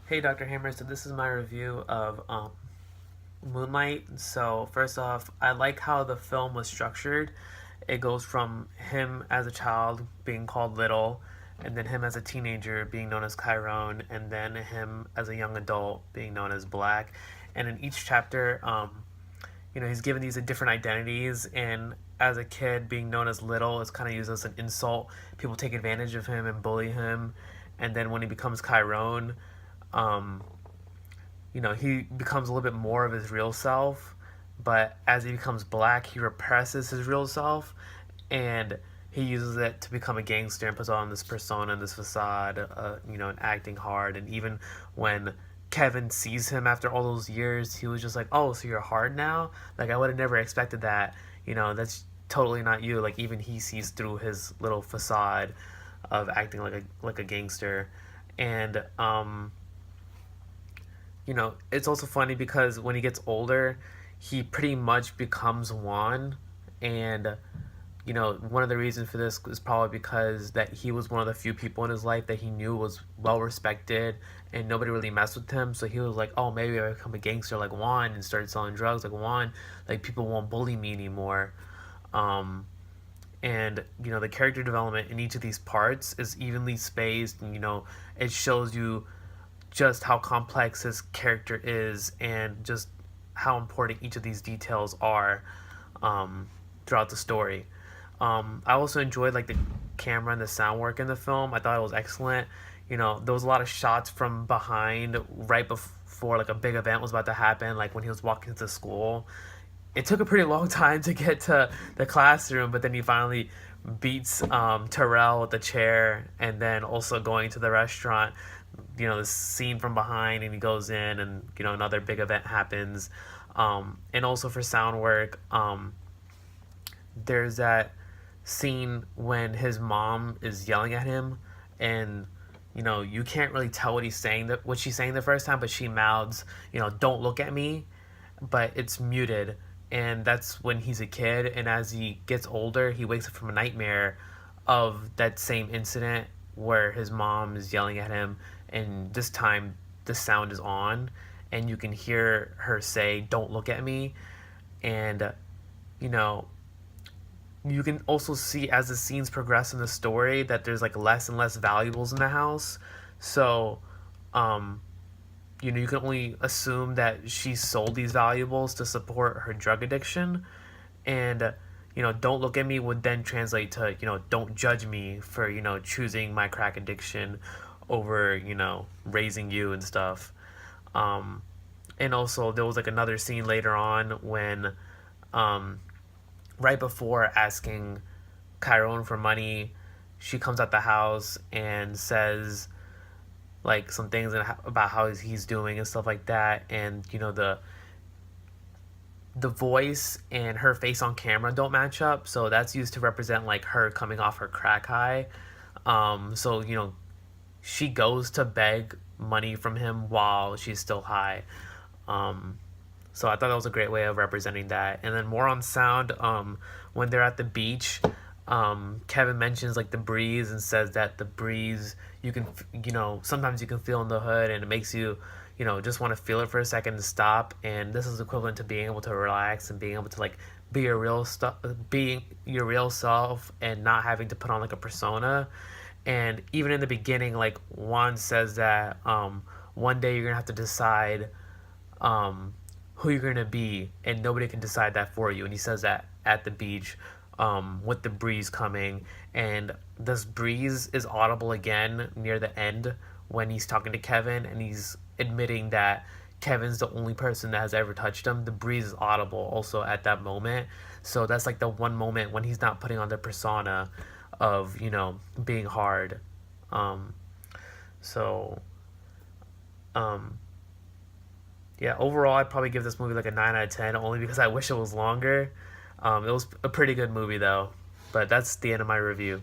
Hey, Dr. Hammer. So this is my review of Moonlight. So first off, I like how the film was structured. It goes from him as a child being called Little, and then him as a teenager being known as Chiron, and then him as a young adult being known as Black. And in each chapter, he's given these different identities. And as a kid, being known as Little is kind of used as an insult. People take advantage of him and bully him. And then when he becomes Chiron, um, he becomes a little bit more of his real self, but as he becomes Black, he represses his real self, and he uses it to become a gangster and puts on this persona and this facade, and acting hard. And even when Kevin sees him after all those years, he was just like, "Oh, so you're hard now? Like, I would have never expected that. That's totally not you." Like, even he sees through his little facade of acting like a gangster. And it's also funny because when he gets older, he pretty much becomes Juan. And, one of the reasons for this is probably because that he was one of the few people in his life that he knew was well respected and nobody really messed with him. So he was like, oh, maybe I become a gangster like Juan and start selling drugs like Juan. Like, people won't bully me anymore. And the character development in each of these parts is evenly spaced, and it shows you just how complex his character is and just how important each of these details are throughout the story. I also enjoyed like the camera and the sound work in the film. I thought it was excellent. There was a lot of shots from behind right before like a big event was about to happen, like when he was walking to school. It took a pretty long time to get to the classroom, but then he finally beats Terrell with the chair, and then also going to the restaurant. The scene from behind, and he goes in, and another big event happens. And also for sound work, there's that scene when his mom is yelling at him, and you can't really tell what she's saying the first time, but she mouths, "Don't look at me," but it's muted. And that's when he's a kid, and as he gets older, he wakes up from a nightmare of that same incident where his mom is yelling at him, and this time the sound is on, and you can hear her say, "Don't look at me." And you know you can also see as the scenes progress in the story that there's like less and less valuables in the house. So um you can only assume that she sold these valuables to support her drug addiction. And "Don't look at me" would then translate to "Don't judge me for choosing my crack addiction over raising you and stuff." um and also there was like another scene later on when um right before asking Chiron for money, she comes out the house and says like some things about how he's doing and stuff like that. And the voice and her face on camera don't match up, so that's used to represent like her coming off her crack high. So she goes to beg money from him while she's still high. um so I thought that was a great way of representing that. And then more on sound, when they're at the beach, Kevin mentions like the breeze and says that the breeze you can, sometimes you can feel in the hood, and it makes you, just want to feel it for a second and stop. And this is equivalent to being able to relax and being able to like being your real self and not having to put on like a persona. And even in the beginning, like Juan says that one day you're gonna have to decide um, who you're gonna be, and nobody can decide that for you. And he says that at the beach, with the breeze coming, and this breeze is audible again near the end when he's talking to Kevin, and he's admitting that Kevin's the only person that has ever touched him. The breeze is audible also at that moment. So that's like the one moment when he's not putting on the persona of being hard. Um, so um, yeah, overall, I'd probably give this movie like a 9 out of 10, only because I wish it was longer. It was a pretty good movie, though. But that's the end of my review.